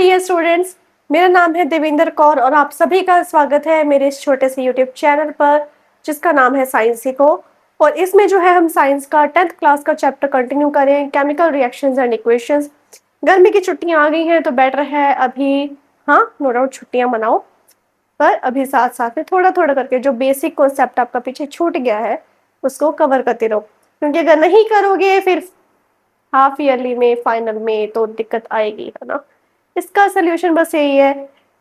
Dear students, मेरा नाम है देवेंद्र कौर और आप सभी का स्वागत है मेरे इस छोटे से यूट्यूब चैनल पर जिसका नाम है साइंस सीखो। और इसमें जो है हम साइंस का 10th क्लास का चैप्टर कंटिन्यू करें, केमिकल रिएक्शंस एंड इक्वेशंस। गर्मी की छुट्टियां आ गई हैं तो बेटर है अभी, हाँ नो डाउट छुट्टियां मनाओ, पर अभी साथ साथ में थोड़ा थोड़ा करके जो बेसिक कॉन्सेप्ट आपका पीछे छूट गया है उसको कवर करते रहो, क्योंकि अगर नहीं करोगे फिर हाफ ईयरली में, फाइनल में तो दिक्कत आएगी, है ना। इसका सोल्यूशन बस यही है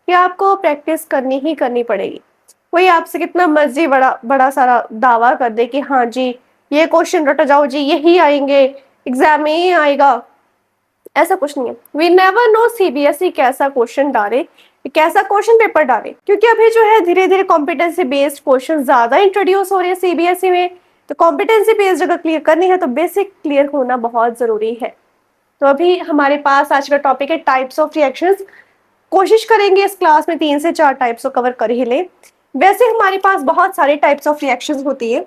कि आपको प्रैक्टिस करनी ही करनी पड़ेगी। कोई आपसे कितना मर्जी बड़ा बड़ा सारा दावा कर दे कि हाँ जी ये क्वेश्चन रट जाओ जी, यही आएंगे एग्जाम में, ही आएगा, ऐसा कुछ नहीं है। वी नेवर नो सीबीएसई कैसा क्वेश्चन डाले, कैसा क्वेश्चन पेपर डाले, क्योंकि अभी जो है धीरे धीरे कॉम्पिटेंसी बेस्ड क्वेश्चन ज्यादा इंट्रोड्यूस हो रहे हैं सीबीएसई में। तो कॉम्पिटेंसी बेस्ड अगर क्लियर करनी है तो बेसिक क्लियर होना बहुत जरूरी है। तो अभी हमारे पास आज का टॉपिक है टाइप्स ऑफ रिएक्शंस। कोशिश करेंगे इस क्लास में 3 से 4 टाइप्स को कवर कर ही ले। वैसे हमारे पास बहुत सारे टाइप्स ऑफ रिएक्शंस होती है।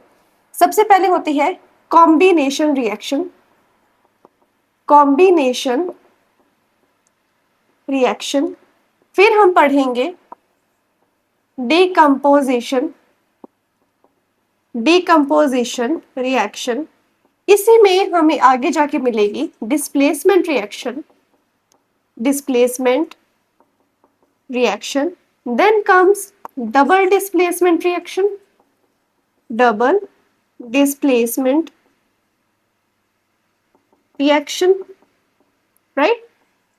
सबसे पहले होती है कॉम्बिनेशन रिएक्शन। कॉम्बिनेशन रिएक्शन, फिर हम पढ़ेंगे डिकम्पोजिशन। डिकम्पोजिशन रिएक्शन, इसी में हमें आगे जाके मिलेगी displacement reaction. Displacement reaction, then comes double displacement reaction. Double displacement reaction, right.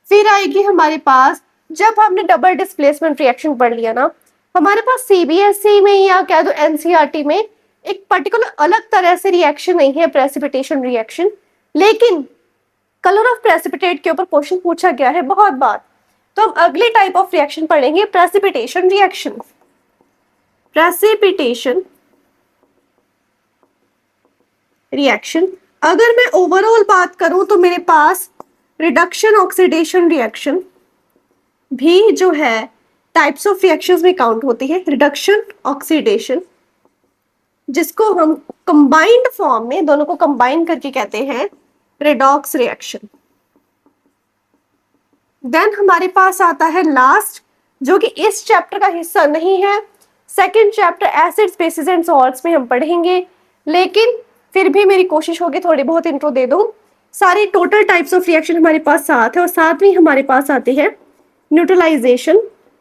फिर आएगी हमारे पास, जब हमने डबल डिस्प्लेसमेंट रिएक्शन पढ़ लिया ना, हमारे पास सीबीएसई में या कह दो एनसीईआरटी में एक पर्टिकुलर अलग तरह से रिएक्शन नहीं है, प्रेसिपिटेशन रिएक्शन, लेकिन कलर ऑफ प्रेसिपिटेट के ऊपर क्वेश्चन पूछा गया है बहुत बार। तो हम अगले टाइप ऑफ रिएक्शन पढ़ेंगे प्रेसिपिटेशन रिएक्शन। प्रेसिपिटेशन रिएक्शन, अगर मैं ओवरऑल बात करूं तो मेरे पास रिडक्शन ऑक्सीडेशन रिएक्शन भी जो है टाइप्स ऑफ रिएक्शंस में काउंट होती है। रिडक्शन ऑक्सीडेशन, जिसको हम कंबाइंड फॉर्म में दोनों को कंबाइन करके कहते हैं रेडॉक्स रिएक्शन। देन हमारे पास आता है लास्ट, जो कि इस चैप्टर का हिस्सा नहीं है, second chapter acids bases and salts में हम पढ़ेंगे, लेकिन फिर भी मेरी कोशिश होगी थोड़ी बहुत इंट्रो दे दूं। सारी टोटल टाइप्स ऑफ रिएक्शन हमारे पास साथ है, और साथ में हमारे पास आती है न्यूट्रलाइजेशन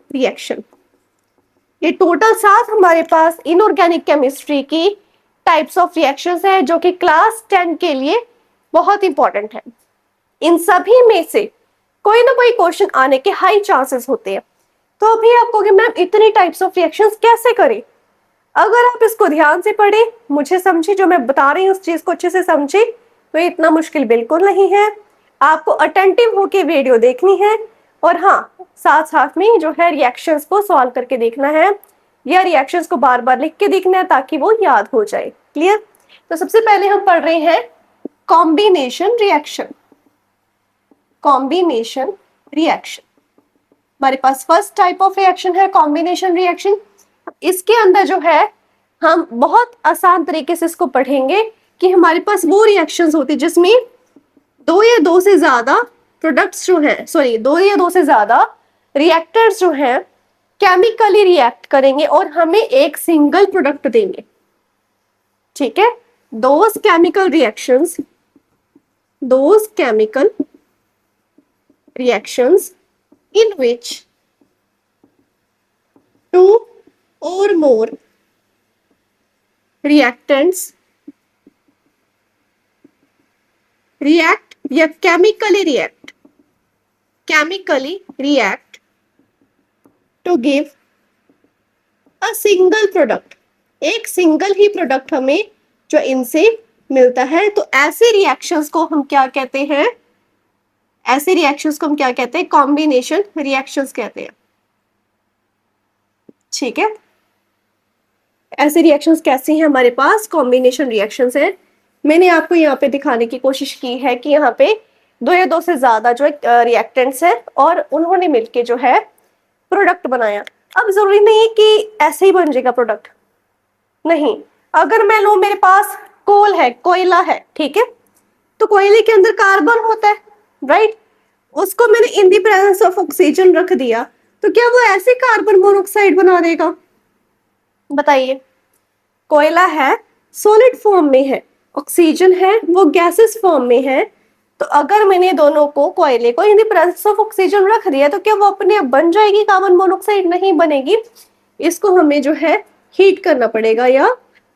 रिएक्शन। ये टोटल साथ हमारे पास इनऑर्गेनिक केमिस्ट्री की टाइप्स ऑफ रिएक्शंस है, जो कि क्लास 10 के लिए बहुत इंपॉर्टेंट है। इन सभी में से कोई ना कोई क्वेश्चन आने के हाई चांसेस होते हैं। तो अभी आप कहोगे मैम इतनी टाइप्स ऑफ रिएक्शंस कैसे करें? अगर आप इसको ध्यान से पढ़े, मुझे समझे, जो मैं बता रही हूँ उस चीज को अच्छे से समझे, तो इतना मुश्किल बिल्कुल नहीं है। आपको अटेंटिव होके वीडियो देखनी है, और हाँ साथ साथ में जो है रिएक्शंस को सॉल्व करके देखना है, या रिएक्शंस को बार बार लिख के देखना है ताकि वो याद हो जाए। क्लियर? तो सबसे पहले हम पढ़ रहे हैं कॉम्बिनेशन रिएक्शन। कॉम्बिनेशन रिएक्शन, हमारे पास फर्स्ट टाइप ऑफ रिएक्शन है कॉम्बिनेशन रिएक्शन। इसके अंदर जो है हम बहुत आसान तरीके से इसको पढ़ेंगे कि हमारे पास वो रिएक्शंस होती है जिसमें दो या दो से ज्यादा प्रोडक्ट्स जो है, सॉरी दो या दो से ज्यादा रिएक्टर्स जो हैं केमिकली रिएक्ट करेंगे और हमें एक सिंगल प्रोडक्ट देंगे। ठीक है, those chemical reactions in which two or more reactants react या chemically react to give a single product, एक सिंगल ही प्रोडक्ट हमें जो इनसे मिलता है। तो ऐसे रिएक्शंस को हम क्या कहते हैं? ऐसे रिएक्शंस को हम क्या कहते हैं? कॉम्बिनेशन रिएक्शंस कहते हैं। ठीक है, ऐसे रिएक्शंस कैसी हैं हमारे पास? कॉम्बिनेशन रिएक्शंस है। मैंने आपको यहाँ पे दिखाने की कोशिश की है कि यहाँ पे दो या दो से ज्यादा जो रिएक्टेंट्स है और उन्होंने मिलके जो है प्रोडक्ट बनाया। अब जरूरी नहीं कि ऐसे ही बन जाएगा प्रोडक्ट, नहीं। अगर मैं लूं मेरे पास कोल है, कोयला है, ठीक है, तो कोयले के अंदर कार्बन होता है, राइट। उसको मैंने in the presence of oxygen रख दिया, तो क्या वो ऐसे कार्बन मोनोऑक्साइड बना देगा? बताइए। कोयला है, सॉलिड फॉर्म में है, ऑक्सीजन है, वो गैसेस फॉर्म में है। तो अगर मैंने दोनों को, कोयले को in the presence of oxygen रख दिया, तो क्या वो अपने आप बन जाएगी कार्बन मोनोऑक्साइड? नहीं बनेगी। इसको हमें जो है हीट करना पड़ेगा या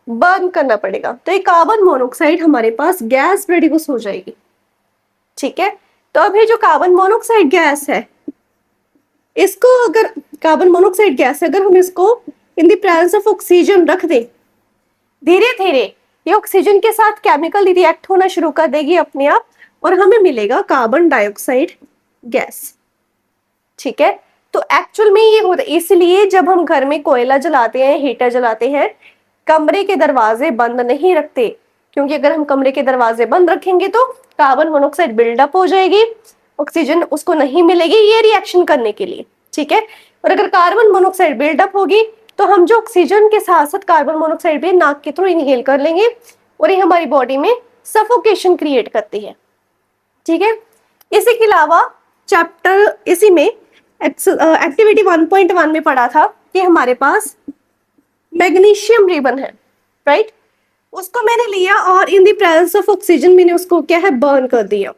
बर्न करना पड़ेगा, तो ये कार्बन मोनोऑक्साइड हमारे पास गैस प्रोड्यूस हो जाएगी। ठीक है, तो अब ये जो कार्बन मोनोऑक्साइड गैस है, इसको अगर कार्बन मोनोऑक्साइड गैस है, अगर हम इसको in the presence of oxygen रख दें, धीरे धीरे ये ऑक्सीजन के साथ केमिकल रिएक्ट होना शुरू कर देगी अपने आप, और हमें मिलेगा कार्बन डाइऑक्साइड गैस। ठीक है, तो एक्चुअल में ये होता है, इसलिए जब हम घर में कोयला जलाते हैं, हीटर जलाते हैं, कमरे के दरवाजे बंद नहीं रखते, क्योंकि अगर हम कमरे के दरवाजे बंद रखेंगे तो कार्बन मोनोऑक्साइड बिल्डअप हो जाएगी, ऑक्सीजन उसको नहीं मिलेगी ये रिएक्शन करने के लिए। ठीक है, और अगर कार्बन मोनोऑक्साइड बिल्डअप होगी तो हम जो ऑक्सीजन के साथ साथ कार्बन मोनोऑक्साइड भी नाक के थ्रू इनहेल कर लेंगे, और ये हमारी बॉडी में सफोकेशन क्रिएट करती है। ठीक है, इसी के अलावा चैप्टर इसी में एक्टिविटी 1.1 में पढ़ा था कि हमारे पास मैग्नीशियम रिबन है, राइट। उसको मैंने लिया और in the presence of oxygen मैंने उसको क्या है, बर्न कर दिया।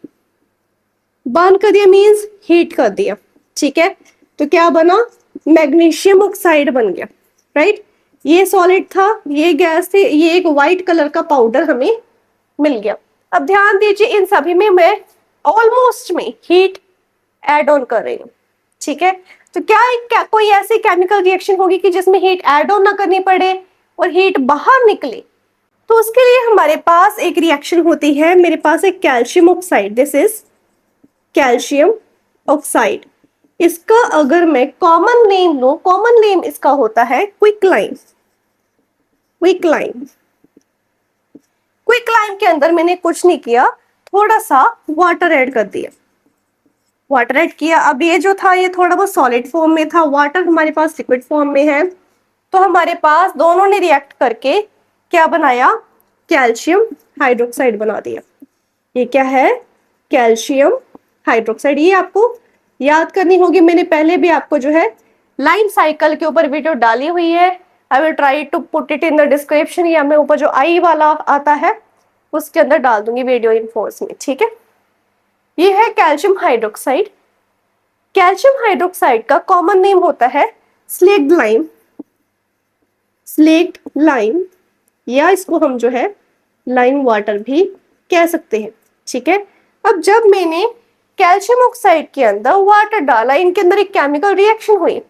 बर्न कर दिया मींस हीट कर दिया। ठीक है, तो क्या बना, मैग्नीशियम ऑक्साइड बन गया, राइट। ये सॉलिड था, ये गैस थी, ये एक व्हाइट कलर का पाउडर हमें मिल गया। अब ध्यान दीजिए, इन सभी में मैं ऑलमोस्ट में हीट ऐड ऑन कर रही हूँ। ठीक है, तो क्या कोई ऐसी केमिकल रिएक्शन होगी कि जिसमें हीट ऐड ऑन ना करनी पड़े और हीट बाहर निकले? तो उसके लिए हमारे पास एक रिएक्शन होती है, मेरे पास एक calcium oxide, this is calcium oxide. इसका अगर मैं कॉमन नेम लूं, कॉमन नेम इसका होता है क्विकलाइन। क्विकलाइन, क्विकलाइन के अंदर मैंने कुछ नहीं किया, थोड़ा सा वाटर ऐड कर दिया, वाटर ऐड किया। अब ये जो था ये थोड़ा बहुत सॉलिड फॉर्म में था, वाटर हमारे पास लिक्विड फॉर्म में है, तो हमारे पास दोनों ने रिएक्ट करके क्या बनाया, कैल्शियम हाइड्रोक्साइड बना दिया। ये क्या है, कैल्शियम हाइड्रोक्साइड। ये आपको याद करनी होगी, मैंने पहले भी आपको जो है लाइफ साइकिल के ऊपर वीडियो डाली हुई है, I will try to put it in the description, या मैं ऊपर जो आई वाला आता है उसके अंदर डाल दूंगी वीडियो इन्फोर्स में। ठीक है, ये है कैल्शियम हाइड्रोक्साइड। कैल्शियम हाइड्रोक्साइड का कॉमन नेम होता है स्लेक्ड लाइम, स्लेक्ड लाइम, या इसको हम जो है लाइम वाटर भी कह सकते हैं। ठीक है, अब जब मैंने कैल्शियम ऑक्साइड के अंदर वाटर डाला, इनके अंदर एक केमिकल रिएक्शन हुई,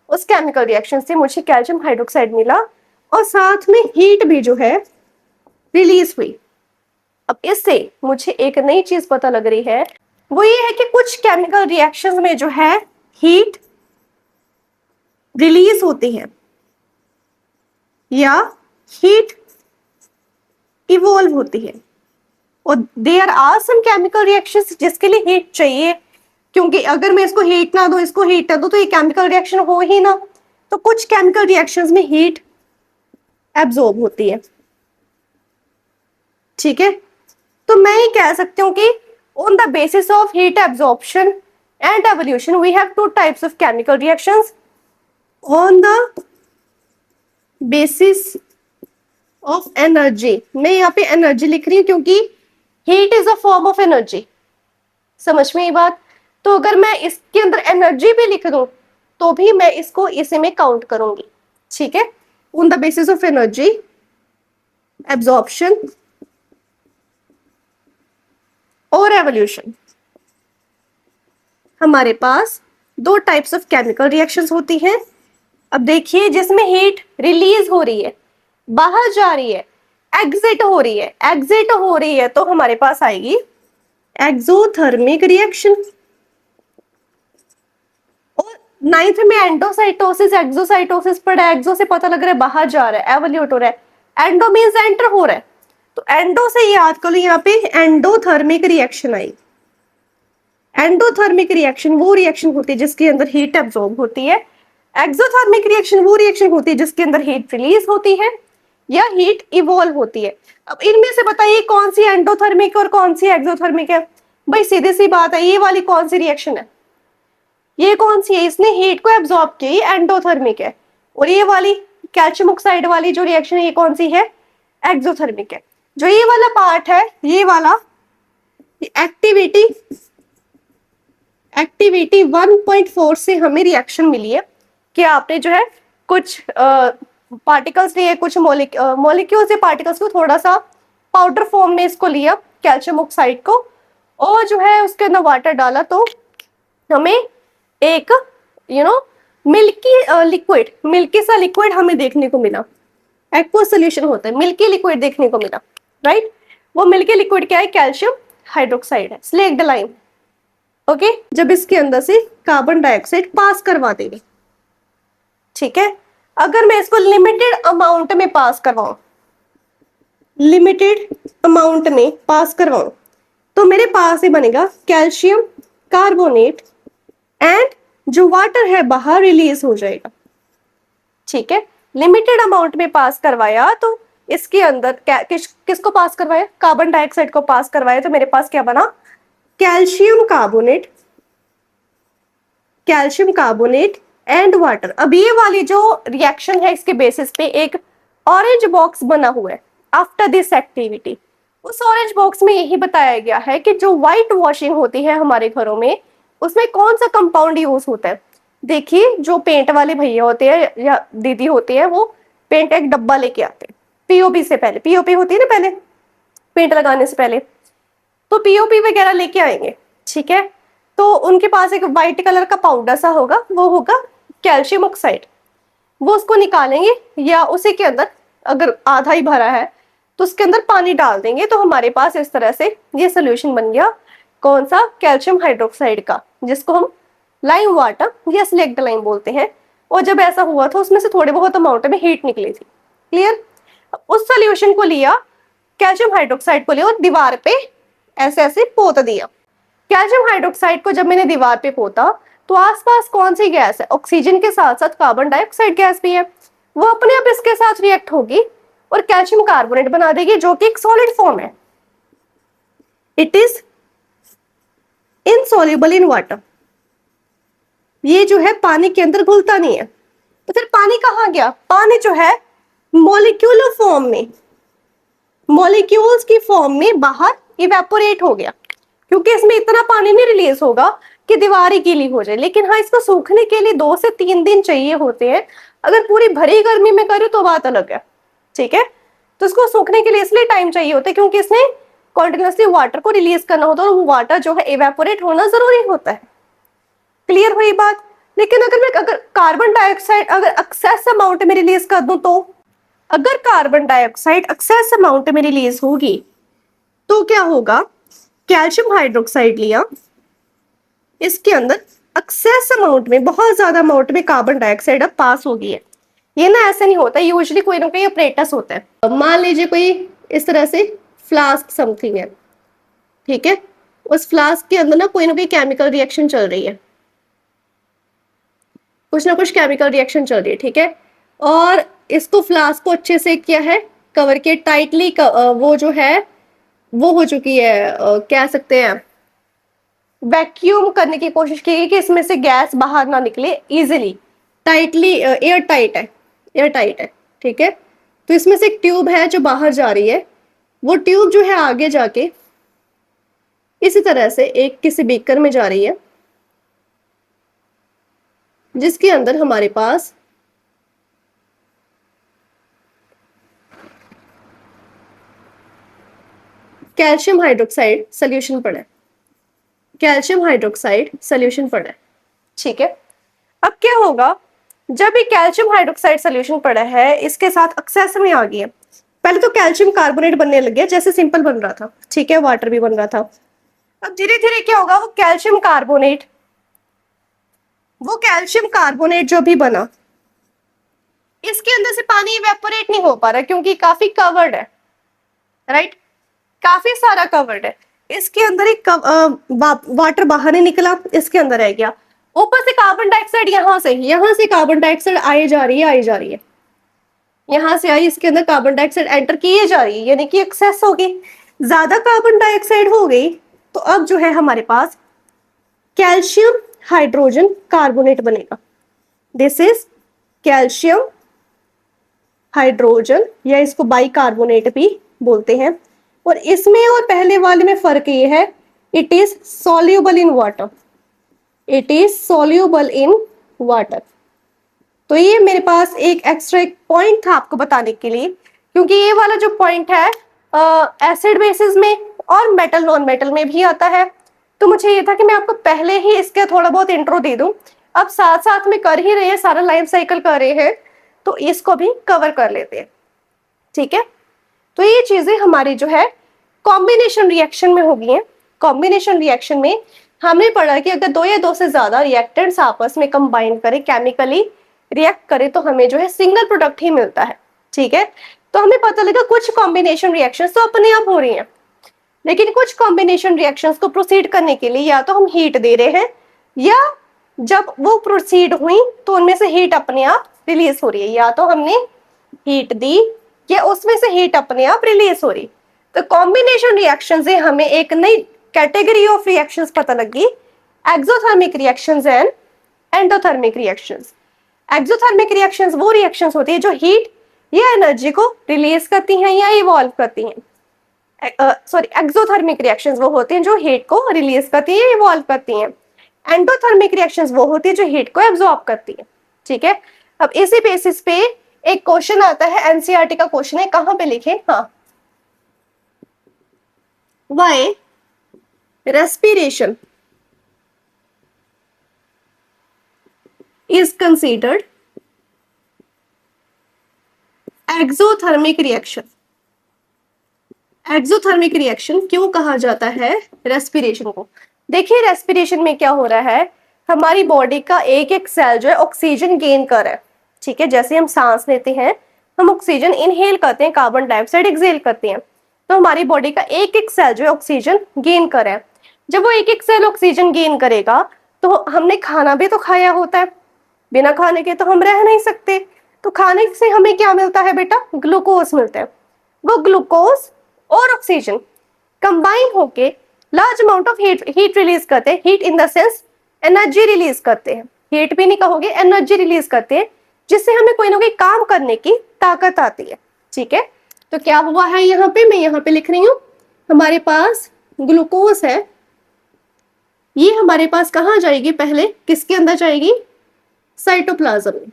उस केमिकल रिएक्शन से मुझे कैल्शियम हाइड्रोक्साइड मिला और साथ में हीट भी जो है रिलीज हुई। अब इससे मुझे एक नई चीज पता लग रही है, वो ये है कि कुछ केमिकल रिएक्शंस में जो है हीट रिलीज होती है या हीट इवॉल्व होती है, और there are some chemical reactions जिसके लिए हीट चाहिए, क्योंकि अगर मैं इसको हीट ना दूं, इसको हीट ना दूं, तो ये केमिकल रिएक्शन हो ही ना। तो कुछ केमिकल रिएक्शंस में हीट एब्जॉर्ब होती है। ठीक है, तो मैं ये कह सकती हूँ कि on the basis of heat absorption and evolution we have two types of chemical reactions. On the basis of energy, मैं यहाँ पे एनर्जी लिख रही हूँ क्योंकि heat is a form of energy, समझ में ये बात। तो अगर मैं इसके अंदर एनर्जी भी लिख दूं तो भी मैं इसको इसी में काउंट करूंगी। ठीक है, on the basis of energy, absorption और एवोल्यूशन, हमारे पास दो टाइप्स ऑफ केमिकल रिएक्शंस होती हैं। अब देखिए, जिसमें हीट रिलीज हो रही है, बाहर जा रही है, एग्जिट हो रही है, एग्जिट हो रही है, तो हमारे पास आएगी एक्सोथर्मिक रिएक्शन। और नाइन्थ में एंडोसाइटोसिस एक्सोसाइटोसिस पढ़ा, एक्सो से पता लग रहा है बाहर जा रहा है, एवोल्यूट हो रहा है, एंडो मींस एंटर हो रहा है, तो एंडो से याद करो, यहाँ पे endothermic reaction I. Endothermic reaction वो रिएक्शन होती है जिसके अंदर हीट एब्जॉर्ब होती है, एक्सोथर्मिक रिएक्शन वो रिएक्शन होती है जिसके अंदर हीट रिलीज होती है या हीट इवॉल्व होती है। अब इनमें से बताइए कौन सी एंडोथर्मिक और कौन सी एक्सोथर्मिक है? भाई सीधी सी बात है, ये वाली कौन सी रिएक्शन है? ये कौन सी है? इसने हीट को एब्जॉर्ब किया, ये एंडोथर्मिक है। और ये वाली कैल्शियम ऑक्साइड वाली जो रिएक्शन है, ये कौन सी है? एक्सोथर्मिक है। जो ये वाला पार्ट है, ये वाला एक्टिविटी एक्टिविटी 1.4 से हमें रिएक्शन मिली है कि आपने जो है कुछ पार्टिकल्स लिए, कुछ मॉलिक्यूल से पार्टिकल्स को थोड़ा सा पाउडर फॉर्म में इसको लिया कैल्शियम ऑक्साइड को, और जो है उसके अंदर वाटर डाला, तो हमें एक मिल्की सा लिक्विड हमें देखने को मिला। एक्वस सोल्यूशन होता है, मिल्की लिक्विड देखने को मिला, राइट। वो मिल्की लिक्विड क्या है? कैल्शियम हाइड्रोक्साइड है, स्लेक्ड लाइम। ओके, जब इसके अंदर से कार्बन डाइऑक्साइड पास करवा देंगे, ठीक है। अगर मैं इसको लिमिटेड अमाउंट में पास करवाऊं, तो मेरे पास ही बनेगा कैल्शियम कार्बोनेट, एंड जो वाटर है बाहर रिलीज हो जाएगा, ठीक है। लिमिटेड अमाउंट में पास करवाया तो इसके अंदर किसको पास करवाया? कार्बन डाइऑक्साइड को पास करवाया, तो मेरे पास क्या बना? Calcium carbonate and water. अब ये वाली जो रिएक्शन है, इसके बेसिस पे एक ऑरेंज बॉक्स बना हुआ है आफ्टर दिस एक्टिविटी। उस ऑरेंज बॉक्स में यही बताया गया है कि जो व्हाइट वॉशिंग होती है हमारे घरों में, उसमें कौन सा कंपाउंड यूज होता है। देखिए, जो पेंट वाले भैया होते हैं या दीदी होती है, वो पेंट एक डब्बा लेके आते हैं पीओपी से पहले। पीओपी होती है ना पहले, पेंट लगाने से पहले, तो पीओपी वगैरह लेके आएंगे, ठीक है। तो उनके पास एक व्हाइट कलर का पाउडर सा होगा, वो होगा कैल्शियम ऑक्साइड। वो उसको निकालेंगे, या उसी के अंदर अगर आधा ही भरा है तो उसके अंदर पानी डाल देंगे, तो हमारे पास इस तरह से ये सोल्यूशन बन गया। कौन सा? कैल्शियम हाइड्रोक्साइड का, जिसको हम लाइम वाटर या स्लेक्ड लाइम बोलते हैं। और जब ऐसा हुआ था, उसमें से थोड़े बहुत अमाउंट में हीट निकली थी। क्लियर? उस सोल्यूशन को लिया, कैल्शियम हाइड्रोक्साइड को लिया और दीवार पे ऐसे ऐसे पोत दिया। कैल्शियम हाइड्रोक्साइड को जब मैंने दीवार पे पोता, तो आसपास कौन सी गैस है? ऑक्सीजन के साथ साथ कार्बन डाइऑक्साइड गैस भी है। वो अपने आप इसके साथ रिएक्ट होगी और कैल्शियम कार्बोनेट बना देगी, जो कि एक सॉलिड फॉर्म है। It is insoluble in water. ये जो है पानी के अंदर घुलता नहीं है। तो फिर पानी कहाँ गया? पानी जो है मॉलिक्यूलर फॉर्म में, मॉलिक्यूल्स की फॉर्म में बाहर इवेपोरेट हो गया, क्योंकि इसमें इतना पानी नहीं रिलीज होगा कि दीवार ही गीली हो जाए। लेकिन हाँ, इसको सूखने के लिए 2 से 3 दिन चाहिए होते हैं। अगर पूरी भरी गर्मी में करूँ तो बात अलग है, ठीक है। तो इसको सूखने के लिए इसलिए टाइम चाहिए होता है क्योंकि इसने कॉन्टिन्यूसली वाटर को रिलीज करना होता है, और वो वाटर जो है इवेपोरेट होना जरूरी होता है। क्लियर हुई बात? लेकिन अगर कार्बन डाइऑक्साइड अगर एक्सेस अमाउंट में रिलीज कर दूं, तो अगर कार्बन डाइऑक्साइड एक्सेस अमाउंट में रिलीज होगी तो क्या होगा? कैल्शियम हाइड्रोक्साइड लिया, इसके अंदर एक्सेस अमाउंट में, बहुत ज्यादा अमाउंट में कार्बन डाइऑक्साइड अब पास हो गई है। ये ना ऐसे नहीं होता, यूजुअली कोई ना कोई अपरेटस होता है। मान लीजिए कोई इस तरह से फ्लास्क समथिंग है, ठीक है। उस फ्लास्क के अंदर ना कोई केमिकल रिएक्शन चल रही है, कुछ ना कुछ केमिकल रिएक्शन चल रही है, ठीक है। और इसको फ्लास्क को अच्छे से क्या है, कवर किया टाइटली। वो जो है वो हो चुकी है, कह सकते हैं वैक्यूम करने की कोशिश की गई कि इसमें से गैस बाहर ना निकले इजीली। टाइटली एयर टाइट है, ठीक है। तो इसमें से एक ट्यूब है जो बाहर जा रही है। वो ट्यूब जो है आगे जाके इसी तरह से एक किसी बीकर में जा रही है, जिसके अंदर हमारे पास कैल्शियम हाइड्रोक्साइड सोल्यूशन पड़ा है, ठीक है। अब क्या होगा? जब ये कैल्शियम हाइड्रोक्साइड सोल्यूशन पड़ा है, इसके साथ एक्सेस में आ गया। पहले तो कैल्शियम कार्बोनेट बनने लग गया, जैसे सिंपल बन रहा था, ठीक है, वाटर भी बन रहा था। अब धीरे धीरे क्या होगा? वो कैल्शियम कार्बोनेट जो भी बना, इसके अंदर से पानी इवेपोरेट नहीं हो पा रहा क्योंकि काफी कवर्ड है, राइट, काफी सारा कवर्ड है। इसके अंदर एक वाटर बाहर नहीं निकला, इसके अंदर रह गया। ऊपर से कार्बन डाइऑक्साइड यहाँ से कार्बन डाइऑक्साइड आई जा रही है, यहाँ से आई, इसके अंदर कार्बन डाइऑक्साइड एंटर किए जा रही है, यानी कि एक्सेस हो गई। ज्यादा कार्बन डाइऑक्साइड हो गई तो अब जो है हमारे पास कैल्शियम हाइड्रोजन कार्बोनेट बनेगा। दिस इज कैल्शियम हाइड्रोजन, या इसको बाइकार्बोनेट भी बोलते हैं। और इसमें और पहले वाले में फर्क ये है, it is soluble in water, it is soluble in water. तो ये मेरे पास एक एक्स्ट्रा एक पॉइंट था आपको बताने के लिए, क्योंकि ये वाला जो पॉइंट है एसिड बेसिस में और मेटल नॉन मेटल में भी आता है। तो मुझे ये था कि मैं आपको पहले ही इसके थोड़ा बहुत इंट्रो दे दूं। अब साथ साथ में कर ही रहे हैं, सारा लाइफ साइकिल कर रहे हैं, तो इसको भी कवर कर लेते हैं। ठीक है, तो ये चीजें हमारी जो है कॉम्बिनेशन रिएक्शन में होगी हैं। कॉम्बिनेशन रिएक्शन में हमने पढ़ा कि अगर दो या दो से ज्यादा रिएक्टेंट्स आपस में कंबाइन करें, केमिकली रिएक्ट करें, तो हमें जो है सिंगल प्रोडक्ट ही मिलता है। ठीक है, तो हमें पता लगा कुछ कॉम्बिनेशन रिएक्शंस तो अपने आप हो रही हैं, लेकिन कुछ कॉम्बिनेशन रिएक्शंस को प्रोसीड करने के लिए या तो हम हीट दे रहे हैं, या जब वो प्रोसीड हुई तो उनमें से हीट अपने आप रिलीज हो रही है। या तो हमने हीट दी या उसमें से हीट अपने आप रिलीज हो रही। तो कॉम्बिनेशन रिएक्शन से हमें एक नई कैटेगरी ऑफ रिएक्शंस पता लगी, exothermic reactions and endothermic reactions. Exothermic reactions वो रिएक्शंस होती है जो हीट या एनर्जी को रिलीज करती हैं या इवॉल्व करती हैं। सॉरी, एक्सोथर्मिक रिएक्शंस वो होती हैं जो हीट को रिलीज करती हैं, इवॉल्व करती हैं। एंडोथर्मिक रिएक्शंस वो होती है जो हीट को एब्जॉर्ब करती है। ठीक है, अब इसी बेसिस पे एक क्वेश्चन आता है, एनसीईआरटी का क्वेश्चन है, कहां पे लिखे, हाँ, why respiration is considered exothermic reaction। Exothermic reaction क्यों कहा जाता है रेस्पिरेशन को? देखिए, रेस्पिरेशन में क्या हो रहा है, हमारी बॉडी का एक एक सेल जो है ऑक्सीजन गेन कर रहा है। ठीक है, जैसे हम सांस लेते हैं, हम ऑक्सीजन इनहेल करते हैं, कार्बन डाइऑक्साइड एक्सहेल करते हैं, तो हमारी बॉडी का एक एक सेल जो है ऑक्सीजन गेन कर रहा है। जब वो एक एक सेल ऑक्सीजन गेन करेगा तो हमने खाना भी तो खाया होता है, बिना खाने के तो हम रह नहीं सकते। तो खाने से हमें क्या मिलता है बेटा, ग्लूकोज मिलता है। वो ग्लूकोज और ऑक्सीजन कंबाइन होके large amount of heat release करते हैं। Heat in the sense energy release करते हैं, हीट भी नहीं कहोगे, एनर्जी रिलीज करते हैं, जिससे हमें कोई ना कोई काम करने की ताकत आती है। ठीक है, तो क्या हुआ है यहाँ पे, मैं यहाँ पे लिख रही हूँ, हमारे पास ग्लूकोज है, ये हमारे पास कहाँ जाएगी, पहले किसके अंदर जाएगी, साइटोप्लाज्म में।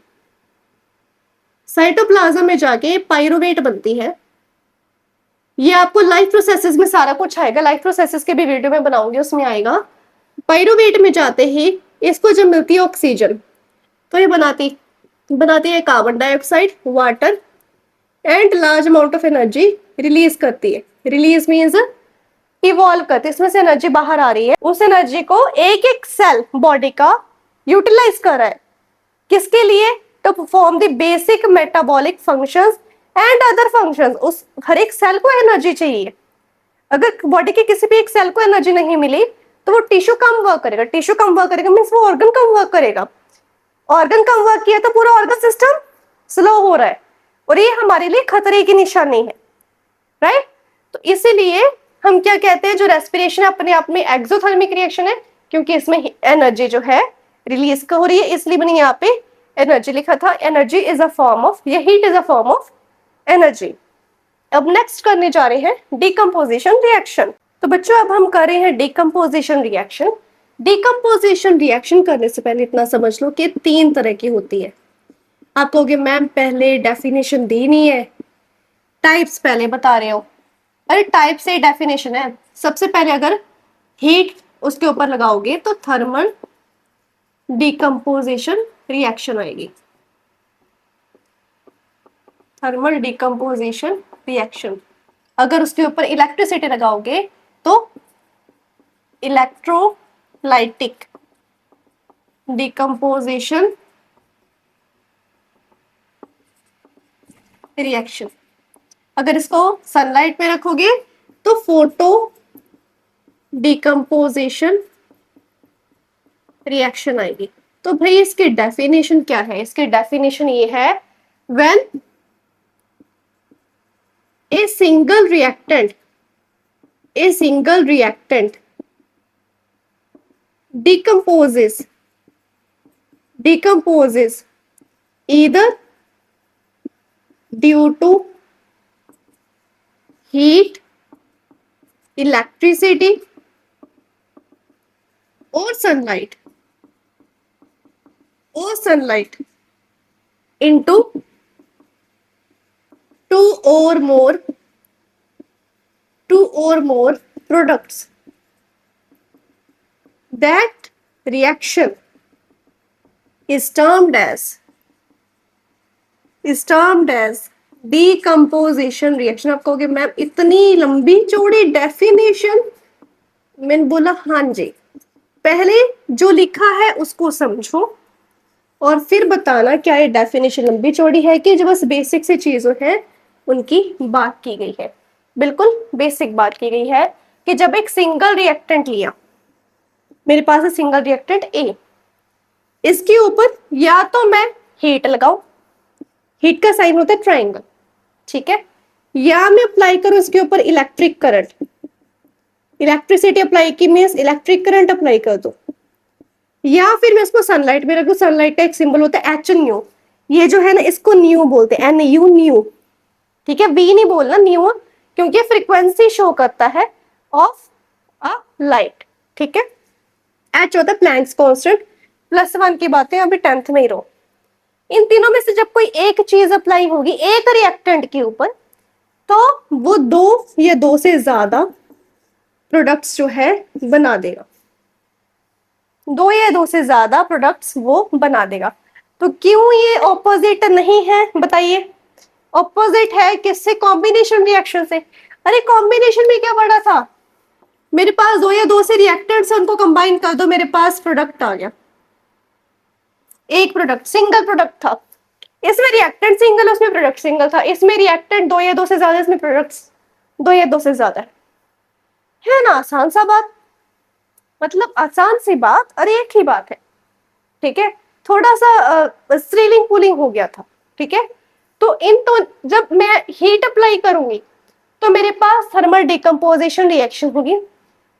साइटोप्लाज्म में जाके पाइरुवेट बनती है। ये आपको लाइफ प्रोसेसेस में सारा कुछ आएगा, लाइफ प्रोसेसेस के भी वीडियो में बनाऊंगी, उसमें आएगा। पाइरुवेट में जाते ही इसको जब मिलती है ऑक्सीजन, तो ये बनाती है carbon dioxide, water and large amount of energy release करती है। रिलीज मीन्स इवॉल्व करते, इसमें से एनर्जी बाहर आ रही है। उस एनर्जी को एक एक सेल बॉडी का यूटिलाइज कर रहा है, किसके लिए, to perform the basic metabolic functions and other functions. उस हर एक सेल को एनर्जी चाहिए। अगर बॉडी के किसी भी एक सेल को एनर्जी नहीं मिली तो वो टिश्यू कम वर्क करेगा, टिश्यू कम वर्क करेगा मीन्स वो ऑर्गन कम वर्क करेगा, ऑर्गन कम वर्क किया तो पूरा ऑर्गन सिस्टम स्लो हो रहा है, और ये हमारे लिए खतरे की निशानी है, राइट। तो इसीलिए हम क्या कहते हैं, जो रेस्पिरेशन अपने आप में एक्सोथर्मिक रिएक्शन है, क्योंकि इसमें एनर्जी जो है रिलीज हो रही है, इसलिए मैंने यहाँ पे एनर्जी लिखा था। Energy is a form of, या heat is a form of energy. अब नेक्स्ट करने जा रहे हैं डिकम्पोजिशन रिएक्शन। तो बच्चों अब हम कर रहे हैं डिकम्पोजिशन रिएक्शन। डिकम्पोजिशन रिएक्शन करने से पहले इतना समझ लो कि 3 तरह की होती है। आप कहोगे मैम पहले डेफिनेशन दी नहीं है, टाइप्स पहले बता रहे हो। अरे टाइप से डेफिनेशन है। सबसे पहले अगर हीट उसके ऊपर लगाओगे तो थर्मल डिकम्पोजिशन रिएक्शन आएगी, थर्मल डिकम्पोजिशन रिएक्शन। अगर उसके ऊपर इलेक्ट्रिसिटी लगाओगे तो इलेक्ट्रोलाइटिक डिकम्पोजिशन रिएक्शन। अगर इसको सनलाइट में रखोगे तो फोटो डिकम्पोजिशन रिएक्शन आएगी। तो भाई इसकी डेफिनेशन क्या है, इसकी डेफिनेशन ये है, when a single reactant decomposes decomposes either due to heat, electricity or sunlight into two or more products. That reaction is termed as decomposition reaction. आप कहोगे मैम इतनी लंबी चौड़ी डेफिनेशन? मैंने बोला हाँ जी, पहले जो लिखा है उसको समझो और फिर बताना क्या ये डेफिनेशन लंबी चौड़ी है कि जो बस बेसिक से चीजों है उनकी बात की गई है। बिल्कुल बेसिक बात की गई है कि जब एक सिंगल रिएक्टेंट लिया, मेरे पास है सिंगल रिएक्टेंट ए, इसके ऊपर या तो मैं हीट लगाऊं, हीट का साइन होता है ट्राइंगल, ठीक है, या मैं अप्लाई करूं इसके ऊपर इलेक्ट्रिक करंट, इलेक्ट्रिसिटी अप्लाई की मीन्स इलेक्ट्रिक करंट अप्लाई कर दो, या फिर मैं इसको सनलाइट में रखूं। सनलाइट का एक सिंबल होता है एच न्यू, ये जो है ना इसको न्यू बोलते हैं, एन यू न्यू, ठीक है, वी नहीं बोलना, न्यू, क्योंकि फ्रीक्वेंसी शो करता है ऑफ अ लाइट, ठीक है। एच होता है प्लैंक्स कांस्टेंट, +1 की बातें अभी 10th में ही रहो। इन तीनों में से जब कोई एक चीज अप्लाई होगी एक रिएक्टेंट के ऊपर, तो वो दो या दो से ज्यादा प्रोडक्ट्स जो है बना देगा, दो या दो से ज्यादा प्रोडक्ट्स वो बना देगा। तो क्यों ये ऑपोजिट नहीं है बताइए? ऑपोजिट है किससे? कॉम्बिनेशन रिएक्शन से। अरे कॉम्बिनेशन में क्या पड़ा था? मेरे पास दो या दो से रिएक्टेंट्स है, उनको कंबाइन कर दो, मेरे पास प्रोडक्ट आ गया, एक प्रोडक्ट, सिंगल प्रोडक्ट था। इसमें रिएक्टेंट सिंगल, उसमें प्रोडक्ट सिंगल था। इसमें रिएक्टेंट दो या दो से ज्यादा, इसमें प्रोडक्ट्स दो या दो से ज्यादा है ना? आसान सा बात, मतलब आसान सी बात और एक ही बात है, ठीक है। थोड़ा सा स्त्रीलिंग पुलिंग हो गया था, ठीक है। तो जब मैं हीट अप्लाई करूंगी तो मेरे पास थर्मल डिकम्पोजिशन रिएक्शन होगी।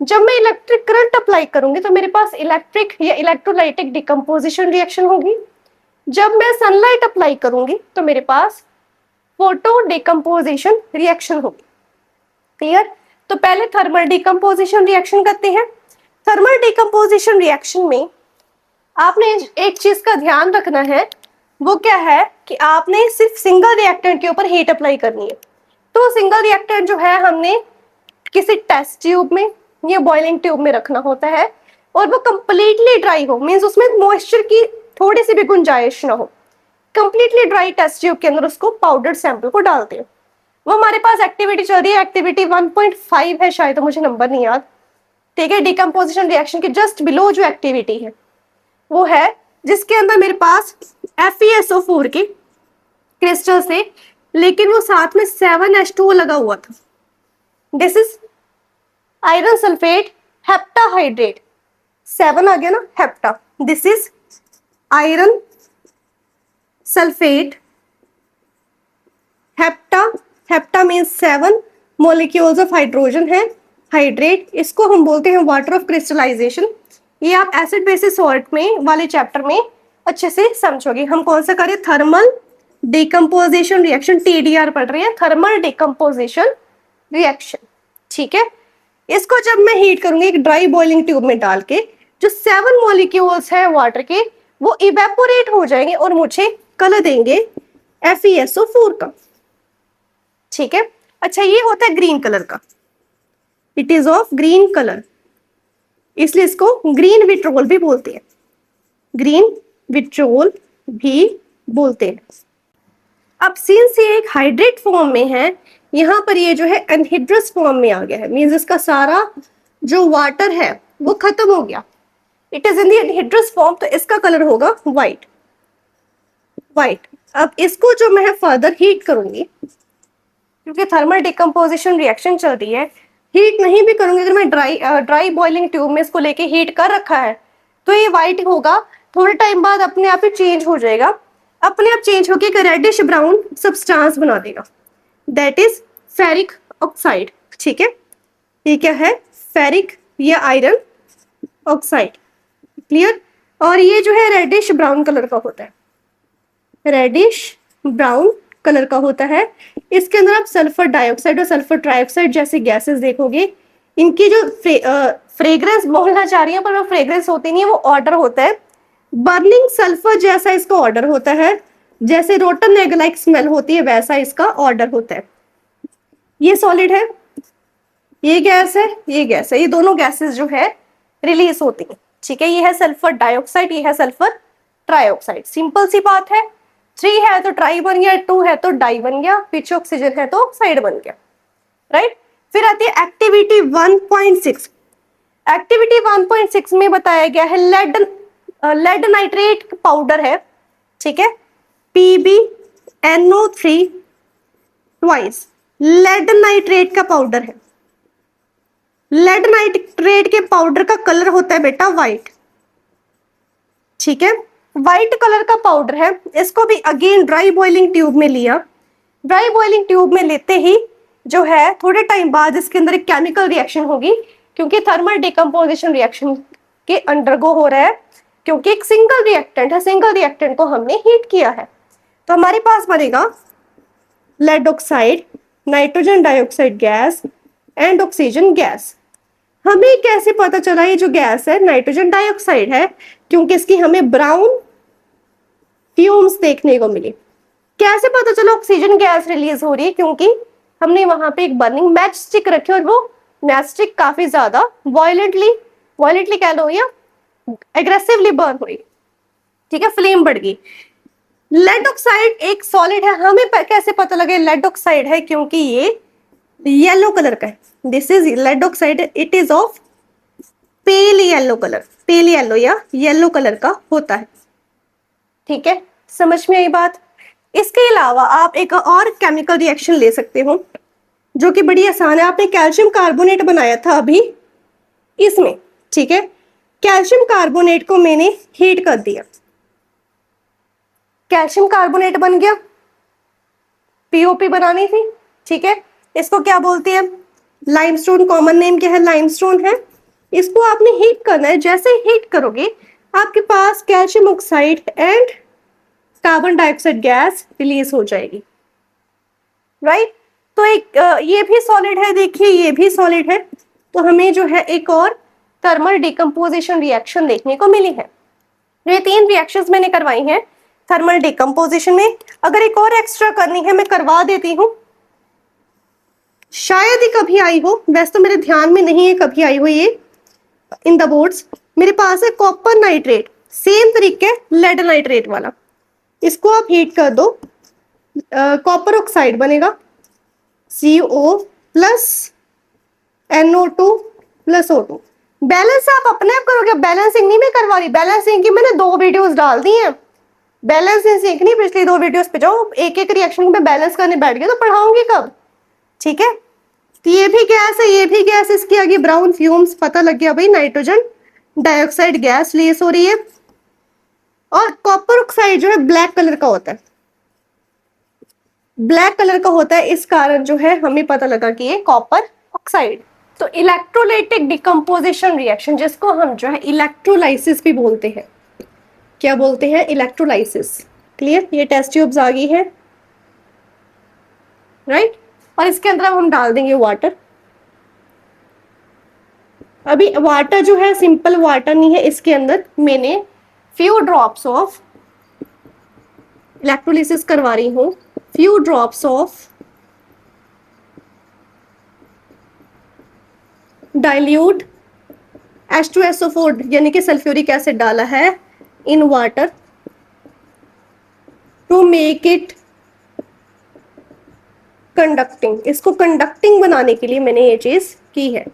जब मैं इलेक्ट्रिक करंट अप्लाई करूंगी तो मेरे पास इलेक्ट्रिक या इलेक्ट्रोलाइटिक डिकम्पोजिशन रिएक्शन होगी। जब मैं सनलाइट अप्लाई करूंगी तो मेरे पास फोटो डिकम्पोजिशन रिएक्शन होगी। क्लियर? तो पहले थर्मल डिकम्पोजिशन रिएक्शन करते हैं। थर्मल डिकम्पोजिशन रिएक्शन में आपने एक चीज का ध्यान रखना है, वो क्या है कि आपने सिर्फ सिंगल रिएक्टेंट के ऊपर हीट अप्लाई करनी है। तो सिंगल रिएक्टेंट जो है हमने किसी टेस्ट ट्यूब में या बॉइलिंग ट्यूब में रखना होता है और वो कंप्लीटली ड्राई हो, मींस उसमें मॉइस्चर की थोड़ी सी भी गुंजाइश ना हो। कंप्लीटली ड्राई टेस्ट ट्यूब के अंदर उसको पाउडर सैंपल को डालते हैं। वो हमारे पास एक्टिविटी चल रही है, एक्टिविटी 1.5 है शायद, तो मुझे नंबर नहीं याद, ठीक है। डिकम्पोजिशन रिएक्शन के जस्ट बिलो जो एक्टिविटी है वो है जिसके अंदर मेरे पास FeSO4 के क्रिस्टल से, लेकिन वो साथ में 7H2O लगा हुआ था। This is iron sulphate heptahydrate, 7 आ गया ना, hepta. This is iron sulphate hepta, hepta means 7 molecules of hydrogen है, हाइड्रेट, इसको हम बोलते हैं वाटर ऑफ क्रिस्टलाइजेशन। ये आप एसिड बेसिस सॉल्ट में वाले चैप्टर में अच्छे से समझोगे। हम कौन सा करें? थर्मल डिकम्पोजिशन रिएक्शन, TDR पढ़ रहे हैं, थर्मल डिकम्पोजिशन रिएक्शन, ठीक है। इसको जब मैं हीट करूंगी एक ड्राई बॉइलिंग ट्यूब में डाल के, जो 7 मॉलिक्यूल्स है वाटर के वो इवेपोरेट हो जाएंगे और मुझे कलर देंगे FeSO4 का, ठीक है। अच्छा, ये होता है ग्रीन कलर का, it is of green colour, इसलिए इसको ग्रीन विट्रोल भी बोलते हैं, ग्रीन विट्रोल भी बोलते हैं। अब सिंस ये एक हाइड्रेट फॉर्म में है, यहाँ पर ये जो है एनहिड्रस फॉर्म में आ गया है, मींस इसका सारा जो वाटर है वो खत्म हो गया, it is in the anhydrous form, तो इसका कलर होगा व्हाइट, व्हाइट। अब इसको जो मैं फर्दर हीट करूंगी, क्योंकि थर्मल डिकम्पोजिशन रिएक्शन चल रही है, हीट नहीं भी करूंगी, अगर मैं ड्राई बॉइलिंग ट्यूब में इसको लेके हीट कर रखा है तो ये व्हाइट होगा, थोड़े टाइम बाद अपने आप ही चेंज हो जाएगा, अपने आप चेंज होकर एक रेडिश ब्राउन सब्सटेंस बना देगा, दैट इज फेरिक ऑक्साइड, ठीक है। ये क्या है? फेरिक या आयरन ऑक्साइड। क्लियर। और ये जो है रेडिश ब्राउन कलर का होता है, रेडिश ब्राउन कलर का होता है। इसके अंदर आप सल्फर डाइऑक्साइड और सल्फर ट्राइऑक्साइड जैसे गैसेस देखोगे। इनकी जो फ्रेग्रेंस बोलना चाह रही है पर वो फ्रेग्रेंस होती नहीं है, वो ऑर्डर होता है। बर्निंग सल्फर जैसा इसका ऑर्डर होता है, जैसे रोटन एग लाइक स्मेल होती है वैसा इसका ऑर्डर होता है। ये सॉलिड है, ये गैस है, ये गैस है, ये दोनों गैसेस जो है रिलीज होती है। ठीक है, ये है सल्फर डाइऑक्साइड, ये है सल्फर ट्राइऑक्साइड। सिंपल सी बात है, 3 है तो ट्राई बन गया, 2 है तो डाई बन गया, पीछे ऑक्सीजन है तो ऑक्साइड बन गया, राइट। फिर आती है एक्टिविटी 1.6। एक्टिविटी 1.6 में बताया गया है लेड नाइट्रेट पाउडर है, ठीक है, PbNO3 ट्वाइस, लेड नाइट्रेट का पाउडर है। लेड नाइट्रेट के पाउडर का कलर होता है बेटा व्हाइट, ठीक है, व्हाइट कलर का पाउडर है। इसको भी अगेन ड्राई बॉइलिंग ट्यूब में लिया। ड्राई बॉइलिंग ट्यूब में लेते ही जो है थोड़े टाइम बाद इसके अंदर एक केमिकल रिएक्शन होगी, क्योंकि थर्मल डिकम्पोजिशन रिएक्शन के अंडरगो हो रहा है, क्योंकि एक सिंगल रिएक्टेंट है, सिंगल रिएक्टेंट को हमने हीट किया है। तो हमारे पास बनेगा lead oxide, nitrogen dioxide gas and oxygen gas. हमें कैसे पता चला ये जो गैस है नाइट्रोजन डाइऑक्साइड है? क्योंकि इसकी हमें ब्राउन फ्यूम्स देखने को मिली। कैसे पता चला ऑक्सीजन गैस रिलीज हो रही है? क्योंकि हमने वहां पे एक बर्निंग मैच स्टिक रखी और वो मैच स्टिक काफी ज्यादा वायलेंटली कह लो या एग्रेसिवली बर्न हुई, ठीक है, फ्लेम बढ़ गई। लेड ऑक्साइड एक सॉलिड है, हमें कैसे पता लगे लेड ऑक्साइड है? क्योंकि ये येलो कलर का है। This is lead oxide, it is of pale yellow colour, pale yellow या येलो कलर का होता है, ठीक है, समझ में आई बात। इसके अलावा आप एक और केमिकल रिएक्शन ले सकते हो जो कि बड़ी आसान है। आपने कैल्शियम कार्बोनेट बनाया था अभी इसमें, ठीक है, कैल्शियम कार्बोनेट को मैंने हीट कर दिया, कैल्शियम कार्बोनेट बन गया, पीओपी बनानी थी, ठीक है, इसको क्या बोलते हैं? लाइमस्टोन, कॉमन नेम क्या है? लाइमस्टोन है। इसको आपने हीट करना है, जैसे हीट करोगे आपके पास calcium oxide and carbon dioxide gas release हो जाएगी, राइट। तो एक ये भी सॉलिड है, देखिए ये भी सॉलिड है, तो हमें जो है एक और थर्मल डिकम्पोजिशन रिएक्शन देखने को मिली है। ये 3 रिएक्शंस मैंने करवाई हैं थर्मल डिकम्पोजिशन में। अगर एक और एक्स्ट्रा करनी है मैं करवा देती हूँ, शायद ही कभी आई हो, वैसे तो मेरे ध्यान में नहीं है कभी आई हो ये इन द बोर्ड्स। मेरे पास है कॉपर नाइट्रेट, सेम तरीके लेड नाइट्रेट वाला, इसको आप हीट कर दो, कॉपर ऑक्साइड बनेगा, CO plus NO2 plus O2। Balance आप अपने आप करोगे, बैलेंसिंग नहीं मैं करवा रही, बैलेंसिंग की मैंने 2 वीडियोस डाल दी हैं। बैलेंसिंग सीखनी पिछली 2 वीडियोस पे जाओ, एक एक रिएक्शन में बैलेंस करने बैठ गए तो पढ़ाऊंगी कब, ठीक है। तो ये भी गैस है, ये भी गैस, इसकी आगे ब्राउन फ्यूम्स, पता लग गया भाई नाइट्रोजन डाइऑक्साइड गैस रिलीज हो रही है। और कॉपर ऑक्साइड जो है ब्लैक कलर का होता है, ब्लैक कलर का होता है, इस कारण जो है हमें पता लगा कि ये कॉपर ऑक्साइड। तो इलेक्ट्रोलाइटिक डिकम्पोजिशन रिएक्शन, जिसको हम जो है इलेक्ट्रोलाइसिस भी बोलते हैं, क्या बोलते हैं? इलेक्ट्रोलाइसिस। क्लियर? ये टेस्ट ट्यूब्स आ गई है, राइट। और इसके अंदर हम डाल देंगे वाटर। अभी वाटर जो है सिंपल वाटर नहीं है, इसके अंदर मैंने फ्यू ड्रॉप्स ऑफ इलेक्ट्रोलिसिस करवा रही हूँ, few drops of dilute H2SO4 यानी कि सल्फ्यूरिक एसिड डाला है in water to make it conducting. इसको कंडक्टिंग बनाने के लिए मैंने ये चीज की है,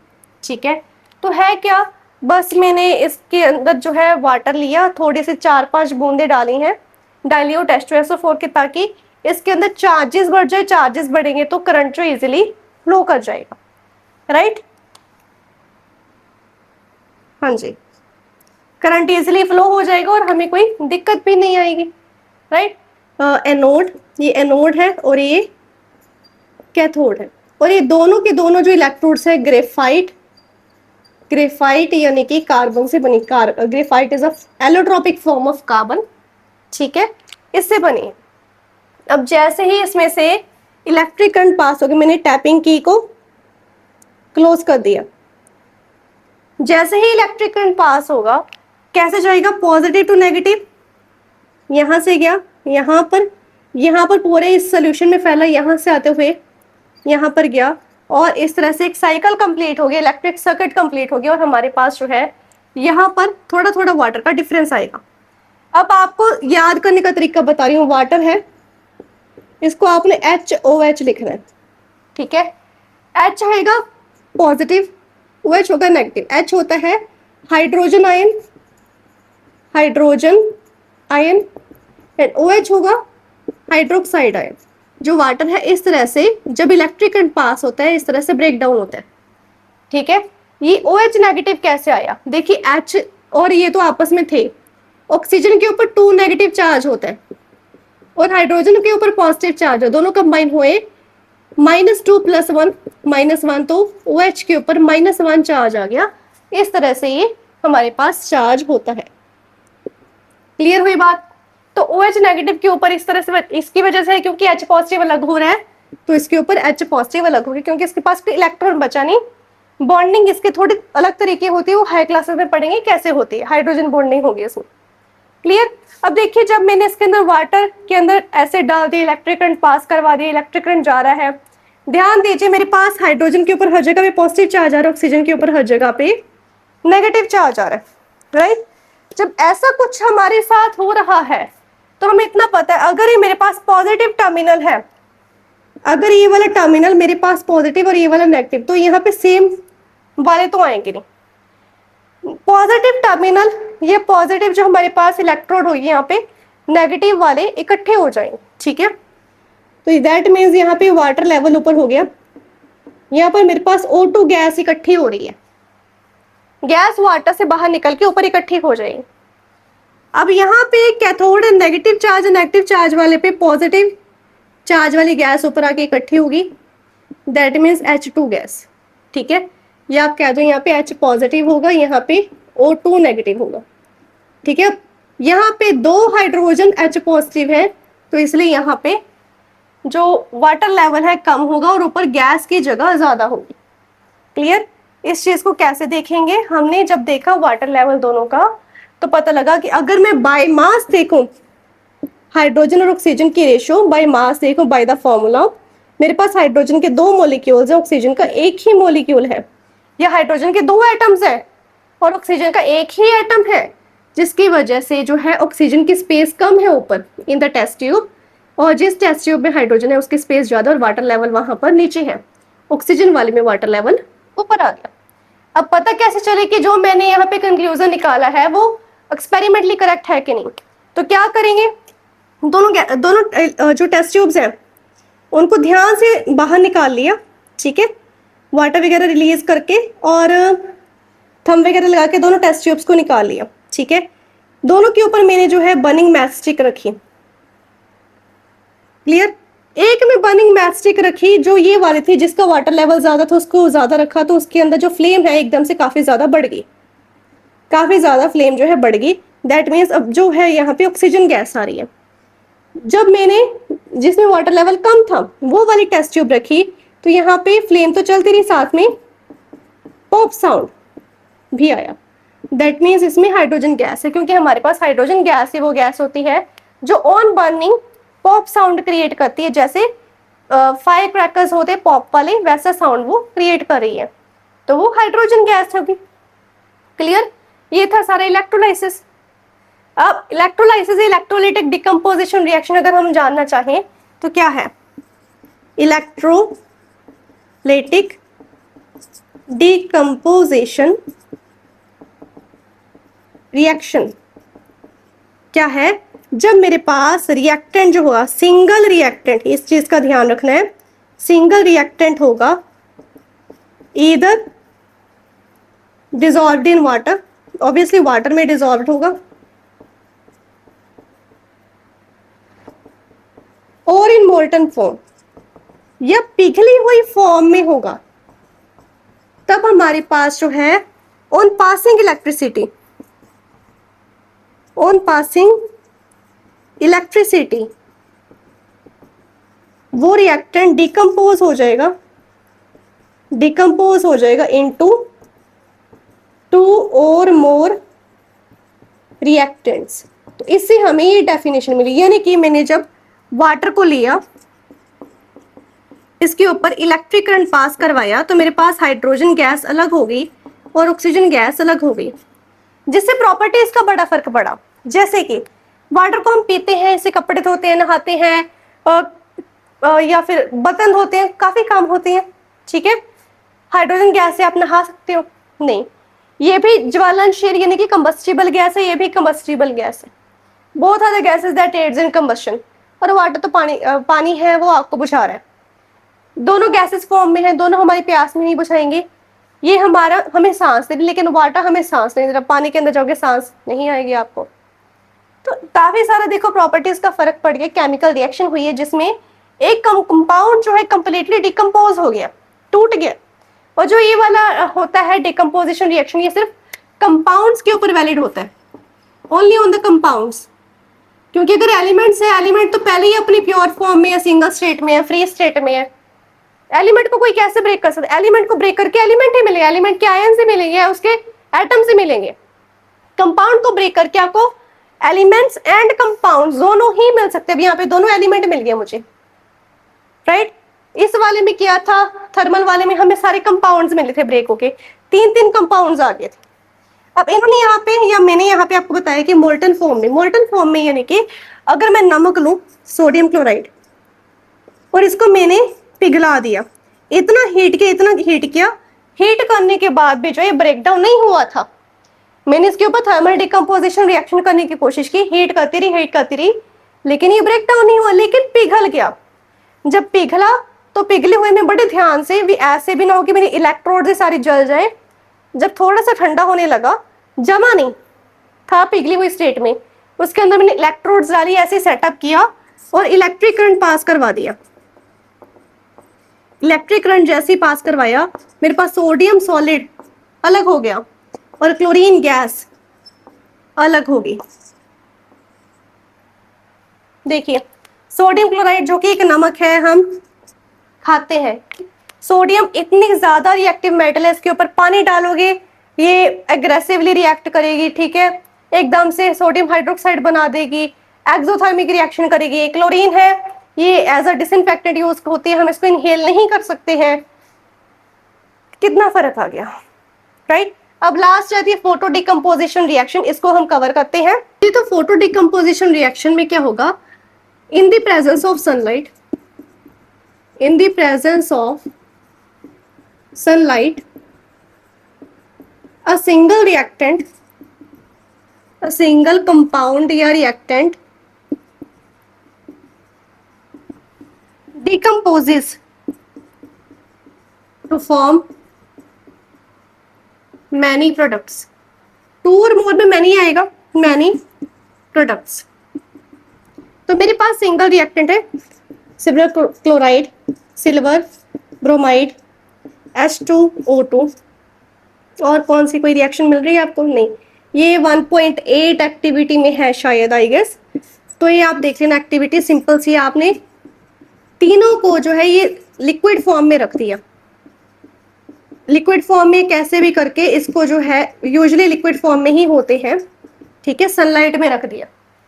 ठीक है। तो है क्या, बस मैंने इसके अंदर जो है वाटर लिया, थोड़ी सी 4-5 बूंदे डाली हैं डाइल्यूट H2SO4 के, ताकि इसके अंदर चार्जेस बढ़ जाए। चार्जेस बढ़ेंगे तो करंट जो इजीली फ्लो कर जाएगा, राइट। हाँ जी, करंट इजीली फ्लो हो जाएगा और हमें कोई दिक्कत भी नहीं आएगी, राइट। एनोड, ये एनोड है और ये कैथोड है, और ये दोनों के दोनों जो इलेक्ट्रोड्स है ग्रेफाइट ग्रेफाइट यानी कि कार्बन से बनी, graphite is a allotropic form of carbon, ठीक है, इससे बनी है। अब जैसे ही इसमें से इलेक्ट्रिक करंट पास हो गया, मैंने टैपिंग की को क्लोज कर दिया, जैसे ही इलेक्ट्रिक करंट पास होगा कैसे जाएगा, पॉजिटिव टू नेगेटिव, यहां से गया यहां पर, यहां पर पूरे इस सोल्यूशन में फैला, यहां से आते हुए यहां पर गया, और इस तरह से एक साइकिल कंप्लीट हो गया, इलेक्ट्रिक सर्किट कंप्लीट हो गया, और हमारे पास जो है यहाँ पर थोड़ा थोड़ा वाटर का डिफरेंस आएगा। अब आपको याद करने का तरीका बता रही हूँ, वाटर है, इसको आपने HOH लिखना है, ठीक है। H आएगा पॉजिटिव, OH होगा नेगेटिव। H होता है hydrogen ion, hydrogen ion, and OH होगा हाइड्रोक्साइड आयन। जो वाटर है इस तरह से जब इलेक्ट्रिक करंट पास होता है इस तरह से ब्रेक डाउन होता है, ठीक है। ये OH नेगेटिव कैसे आया, देखिए H और ये तो आपस में थे, ऑक्सीजन के ऊपर 2 नेगेटिव चार्ज होता है और हाइड्रोजन के ऊपर पॉजिटिव चार्ज है, दोनों कंबाइन हुए -2 + 1 -1, तो OH के ऊपर -1 चार्ज आ गया। इस तरह से ये हमारे पास चार्ज होता है। क्लियर हुई बात। तो OH नेगेटिव के ऊपर इस तरह से, इसकी वजह से है क्योंकि H पॉजिटिव अलग हो रहा है, तो इसके ऊपर H पॉजिटिव अलग होगी क्योंकि इसके पास कोई इलेक्ट्रॉन बचा नहीं। बॉन्डिंग इसके थोड़ी अलग तरीके होती है, वो हाई क्लासेस में पढ़ेंगे कैसे होती है, हाइड्रोजन बॉन्डिंग होगी इसमें। क्लियर। अब देखिए जब मैंने इसके अंदर वाटर के अंदर एसिड डाल दिया, इलेक्ट्रिक करंट पास करवा दिया, इलेक्ट्रिक करंट जा रहा है, ध्यान दीजिए मेरे पास हाइड्रोजन के ऊपर हर जगह पे पॉजिटिव चार्ज आ रहा है, ऑक्सीजन के ऊपर हर जगह पे नेगेटिव चार्ज आ रहा है, राइट। जब ऐसा कुछ हमारे साथ हो रहा है तो हमें इतना पता है, अगर ये मेरे पास पॉजिटिव टर्मिनल है, अगर ये वाला टर्मिनल मेरे पास पॉजिटिव और ये वाला नेगेटिव, तो यहाँ पे सेम वाले तो आएंगे नहीं। पॉजिटिव टर्मिनल, ये पॉजिटिव जो हमारे पास इलेक्ट्रोड होगी यहाँ पे, नेगेटिव वाले इकट्ठे हो जाएंगे, ठीक है। तो दैट मीन्स यहाँ पे वाटर लेवल ऊपर हो गया, यहाँ पर मेरे पास O2 गैस इकट्ठी हो रही है, गैस वाटर से बाहर निकल के ऊपर इकट्ठी हो जाएगी। अब यहाँ पे कैथोड नेगेटिव चार्ज वाले पे पॉजिटिव चार्ज वाली गैस ऊपर आके इकट्ठी होगी, दैट मीन्स H2 गैस, ठीक है। या आप कह दो यहाँ पे H पॉजिटिव होगा, यहाँ पे O2 नेगेटिव होगा, ठीक है। यहाँ पे 2 हाइड्रोजन H पॉजिटिव है, तो इसलिए यहाँ पे जो वाटर लेवल है कम होगा और ऊपर गैस की जगह ज्यादा होगी। क्लियर। इस चीज को कैसे देखेंगे, हमने जब देखा वाटर लेवल दोनों का तो पता लगा कि अगर मैं बाय मास देखूं, हाइड्रोजन और ऑक्सीजन की रेशियो बाय मास देखूं, बाय द फॉर्मूला, मेरे पास हाइड्रोजन के 2 मॉलिक्यूल्स है, ऑक्सीजन का एक ही मॉलिक्यूल है, या हाइड्रोजन के 2 एटम्स है और ऑक्सीजन का एक ही एटम है, जिसकी वजह से जो है ऑक्सीजन की स्पेस कम है ऊपर इन द टेस्ट ट्यूब, और जिस टेस्ट ट्यूब में हाइड्रोजन है उसकी स्पेस ज्यादा और वाटर लेवल वहां पर नीचे है, ऑक्सीजन वाले में वाटर लेवल ऊपर आ गया। अब पता कैसे चले कि जो मैंने यहाँ पे कंक्लूजन निकाला है वो एक्सपेरिमेंटली करेक्ट है कि नहीं। तो क्या करेंगे, दोनों जो टेस्ट ट्यूब्स हैं उनको ध्यान से बाहर निकाल लिया, ठीक है, वाटर वगैरह रिलीज करके और थंब वगैरह लगा के दोनों टेस्ट ट्यूब्स को निकाल लिया, ठीक है। दोनों के ऊपर मैंने जो है बर्निंग मैच स्टिक रखी। क्लियर। एक में बर्निंग मैच स्टिक रखी जो ये वाली थी, जिसका वाटर लेवल ज्यादा था उसको ज्यादा रखा, तो उसके अंदर जो फ्लेम है एकदम से काफी ज्यादा बढ़ गई, काफी ज्यादा फ्लेम जो है बढ़ गई। दैट मीन्स अब जो है यहाँ पे ऑक्सीजन गैस आ रही है। जब मैंने जिसमें वाटर लेवल कम था वो वाली टेस्ट ट्यूब रखी तो यहाँ पे फ्लेम तो चलती रही, साथ में पॉप साउंड भी आया। दैट मीन्स इसमें हाइड्रोजन गैस है, क्योंकि हमारे पास हाइड्रोजन गैस ही वो गैस होती है जो on burning pop sound create करती है, जैसे फायर क्रैकर्स होते हैं पॉप वाले, वैसा साउंड वो क्रिएट कर रही है, तो वो हाइड्रोजन गैस होगी। क्लियर। ये था सारा इलेक्ट्रोलाइसिस। अब इलेक्ट्रोलाइसिस इलेक्ट्रोलाइटिक डिकम्पोजिशन रिएक्शन अगर हम जानना चाहें तो क्या है, इलेक्ट्रोलाइटिक डिकम्पोजिशन रिएक्शन क्या है, जब मेरे पास रिएक्टेंट जो होगा, सिंगल रिएक्टेंट, इस चीज का ध्यान रखना है, सिंगल रिएक्टेंट होगा either dissolved in water, obviously water में डिसॉल्व्ड होगा, और इन मोल्टन फॉर्म, या पिघली हुई फॉर्म में होगा, तब हमारे पास जो है on passing electricity, on passing electricity वो रिएक्टेंट डिकम्पोज हो जाएगा, डिकम्पोज हो जाएगा इनटू टू और मोर रिएक्टेंट्स। तो इससे हमें ये डेफिनेशन मिली, यानी कि मैंने जब वाटर को लिया, इसके ऊपर इलेक्ट्रिक करंट पास करवाया, तो मेरे पास हाइड्रोजन गैस अलग हो गई और ऑक्सीजन गैस अलग हो गई, जिससे प्रॉपर्टीज का बड़ा फर्क पड़ा। जैसे कि वाटर को हम पीते हैं, इससे कपड़े धोते हैं, नहाते हैं, या फिर बर्तन धोते हैं, काफी काम होते हैं, ठीक है। हाइड्रोजन गैस से आप नहा सकते हो? नहीं। ये भी ज्वलनशील यानी कि कंबस्टिबल गैस है, ये भी कंबस्टिबल गैस है। Both are the gases that aids in combustion. और वाटर तो पानी है, वो आपको बुझा रहा है। दोनों गैसेस फॉर्म में है, दोनों हमारी प्यास में नहीं बुझाएंगे। ये हमें सांस दे, लेकिन वाटर हमें सांस नहीं दे रहा। पानी के अंदर जाओगे सांस नहीं आएगी आपको। तो काफी सारा देखो प्रॉपर्टीज का फर्क पड़ गया। केमिकल रिएक्शन हुई है जिसमें एक कंपाउंड जो है कंप्लीटली डिकम्पोज हो गया, टूट गया। और जो ये वाला होता है डिकम्पोजिशन रिएक्शन, ये सिर्फ कंपाउंड्स के ऊपर वैलिड होता है, ओनली ऑन द कंपाउंड्स। क्योंकि अगर एलिमेंट्स है, एलिमेंट तो पहले ही अपनी प्योर फॉर्म में है, सिंगल स्टेट में है, फ्री स्टेट में है। एलिमेंट को कोई कैसे ब्रेक कर सकता है? एलिमेंट को ब्रेक करके एलिमेंट ही मिलेगा, एलिमेंट के आयन से मिलेंगे, उसके एटम से मिलेंगे। कंपाउंड को ब्रेक करके आपको एलिमेंट्स एंड कंपाउंड दोनों ही मिल सकते हैं। यहाँ पे दोनों एलिमेंट मिल गए मुझे, राइट। इस वाले में क्या था, थर्मल वाले में हमें सारे कंपाउंड्स मिले थे ब्रेक होके, तीन तीन कंपाउंड्स आ गए थे। अब इन्होंने यहाँ पे, या मैंने यहाँ पे आपको बताया कि मोल्टन फॉर्म में, मोल्टन फॉर्म में यानी कि अगर मैं नमक लूं, सोडियम क्लोराइड, और इसको मैंने पिघला दिया, इतना हीट किया, हीट करने के बाद भी जो ये ब्रेकडाउन नहीं हुआ था, मैंने इसके ऊपर थर्मल डिकम्पोजिशन रिएक्शन करने की कोशिश की, हीट करती रही, लेकिन ये ब्रेकडाउन नहीं हुआ, लेकिन पिघल गया। जब पिघला तो पिघले हुए में बड़े ध्यान से, भी ऐसे भी ना हो कि मेरी इलेक्ट्रोड सारी जल जाए। जब थोड़ा सा ठंडा होने लगा, जमा नहीं था पिघली हुई स्टेट में, उसके अंदर मैंने इलेक्ट्रोड्स डाली, ऐसे सेटअप किया और इलेक्ट्रिक करंट पास करवा दिया। इलेक्ट्रिक करंट जैसे ही पास करवाया, मेरे पास सोडियम सॉलिड अलग हो गया और क्लोरीन गैस अलग हो गई। देखिए, सोडियम क्लोराइड जो कि एक नमक है, हम खाते हैं। सोडियम इतनी ज्यादा रिएक्टिव मेटल है, इसके ऊपर पानी डालोगे ये एग्रेसिवली रिएक्ट करेगी, ठीक है, एकदम से सोडियम हाइड्रोक्साइड बना देगी, एक्सोथर्मिक रिएक्शन करेगी। क्लोरीन है, ये एज अ डिसइंफेक्टेंट यूज होती है, हम इसको इनहेल नहीं कर सकते हैं। कितना फर्क आ गया, राइट। अब लास्ट आती है फोटो डिकम्पोजिशन रिएक्शन, इसको हम कवर करते हैं। तो फोटो डिकम्पोजिशन रिएक्शन में क्या होगा, in the presence of sunlight, in the presence of sunlight, a single reactant, a single compound या reactant decomposes to form many products. Two और मोर में many आएगा, many products। तो मेरे पास सिंगल रिएक्टेंट है, silver chloride, silver bromide, H2O2, और कौन सी कोई रिएक्शन मिल रही है आपको? नहीं, ये 1.8 एक्टिविटी में है शायद, आई गेस। तो ये आप देख लेना, एक्टिविटी सिंपल सी, आपने तीनों को जो है ये लिक्विड फॉर्म में रख दिया। लिक्विड फॉर्म में कैसे भी करके इसको जो है, यूजुअली लिक्विड फॉर्म में ही होते हैं, ठीक है, सनलाइट में रख दिया,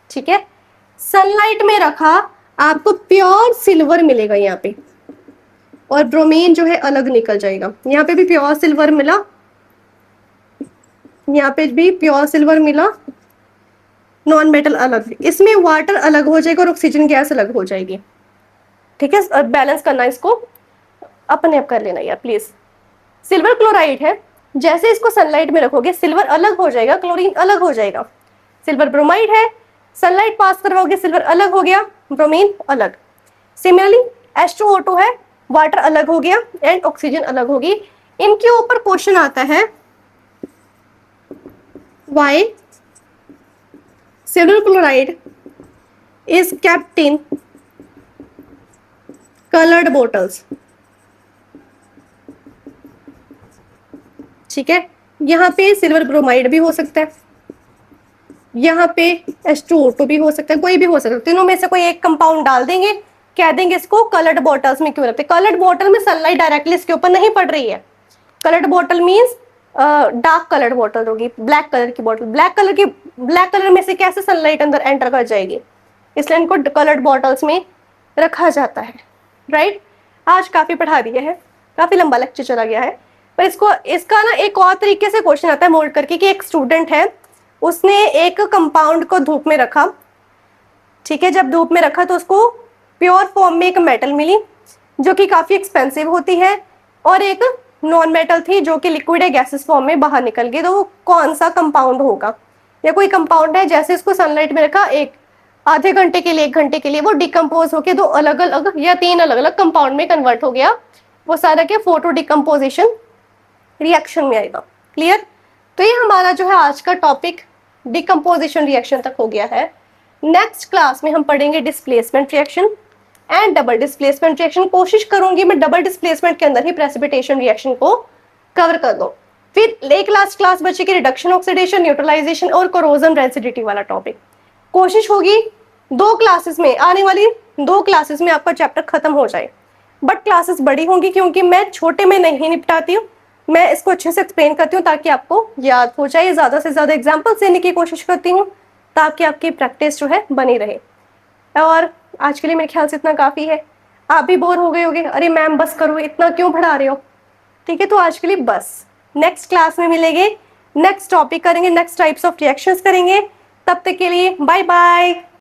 ठीक है। सनलाइट में रखा, आपको प्योर सिल्वर मिलेगा यहाँ पे, और ब्रोमीन जो है अलग निकल जाएगा। यहाँ पे भी प्योर सिल्वर मिला, यहाँ पे भी प्योर सिल्वर मिला, नॉन मेटल अलग, इसमें वाटर अलग हो जाएगा और ऑक्सीजन गैस अलग हो जाएगी, ठीक है। बैलेंस करना, इसको अपने आप कर लेना यार प्लीज। सिल्वर क्लोराइड है, जैसे इसको सनलाइट में रखोगे सिल्वर अलग हो जाएगा, क्लोरीन अलग हो जाएगा। सिल्वर ब्रोमाइड है, सनलाइट पास करवाओगे सिल्वर अलग हो गया, ब्रोमीन अलग। सिमिलरली H2O2 है, वाटर अलग हो गया एंड ऑक्सीजन अलग होगी। इनके ऊपर क्वेश्चन आता है, why silver chloride is kept in coloured bottles, ठीक है। यहाँ पे सिल्वर ब्रोमाइड भी हो सकता है, यहाँ पे H2O2 भी हो सकता है, कोई भी हो सकता है। तीनों में से कोई एक कंपाउंड डाल देंगे, कह देंगे इसको कलर्ड बॉटल्स में क्यों रखते हैं। कलर्ड बॉटल में सनलाइट डायरेक्टली इसके ऊपर नहीं पड़ रही है। Coloured bottle means dark coloured bottle होगी, ब्लैक कलर की बॉटल। ब्लैक कलर में से कैसे सनलाइट अंदर एंटर कर जाएगी, इसलिए इनको कलर्ड बॉटल्स में रखा जाता है, राइट। आज काफी पढ़ा दिया है, काफी लंबा लेक्चर चला गया है, पर इसका ना एक और तरीके से क्वेश्चन आता है मोल्ड करके, कि एक स्टूडेंट है, उसने एक कंपाउंड को धूप में रखा, ठीक है। जब धूप में रखा तो उसको प्योर फॉर्म में एक मेटल मिली जो कि काफी एक्सपेंसिव होती है, और एक नॉन मेटल थी जो कि लिक्विड या गैसेस फॉर्म में बाहर निकल गई। तो वो कौन सा कंपाउंड होगा, या कोई कंपाउंड है जैसे इसको सनलाइट में रखा, एक आधे घंटे के लिए, 1 घंटे के लिए वो डिकम्पोज होके 2 अलग अलग या 3 अलग अलग कंपाउंड में कन्वर्ट हो गया। वो सारा क्या फोटो डिकम्पोजिशन रिएक्शन में आएगा। क्लियर। तो ये हमारा जो है आज का टॉपिक डिकम्पोजिशन रिएक्शन तक हो गया है। नेक्स्ट क्लास में हम पढ़ेंगे displacement reaction and double displacement reaction. कोशिश करूंगी मैं डबल डिस्प्लेसमेंट के अंदर ही प्रेसिपिटेशन रिएक्शन को कवर कर दूं। फिर एक लास्ट क्लास बचेगी रिडक्शन, ऑक्सीडेशन, न्यूट्रलाइजेशन और कोरोजन रेसिडिटी वाला टॉपिक। कोशिश होगी 2 क्लासेस में, आने वाली 2 क्लासेस में आपका चैप्टर खत्म हो जाए, बट क्लासेस बड़ी होंगी क्योंकि मैं छोटे में नहीं निपटाती हूँ, मैं इसको अच्छे से एक्सप्लेन करती हूँ ताकि आपको याद हो जाए। ज्यादा से ज्यादा एग्जाम्पल्स देने की कोशिश करती हूँ ताकि आपकी प्रैक्टिस जो है बनी रहे। और आज के लिए मेरे ख्याल से इतना काफी है। आप भी बोर हो गए होगे, अरे मैम बस करो, इतना क्यों पढ़ा रहे हो। ठीक है, तो आज के लिए बस। नेक्स्ट क्लास में मिलेंगे, नेक्स्ट टॉपिक करेंगे, नेक्स्ट टाइप्स ऑफ रिएक्शंस करेंगे। तब तक के लिए बाय बाय।